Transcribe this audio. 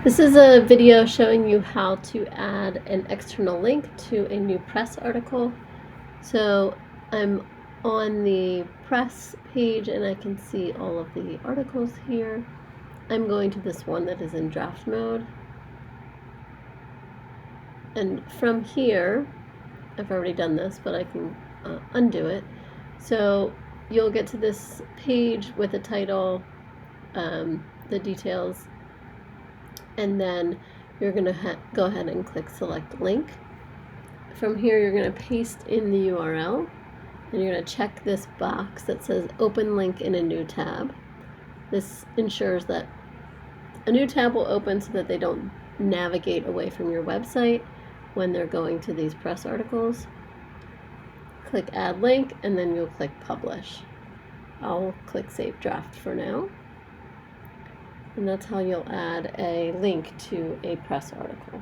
This is a video showing you how to add an external link to a new press article. So I'm on the press page and I can see all of the articles here. I'm going to this one that is in draft mode. And from here, I've already done this, but I can undo it. So you'll get to this page with a title, the details, and then you're going to go ahead and click select link. From here you're going to paste in the URL and you're going to check this box that says open link in a new tab. This ensures that a new tab will open so that they don't navigate away from your website when they're going to these press articles. Click add link and then you'll click publish. I'll click save draft for now. And that's how you'll add a link to a press article.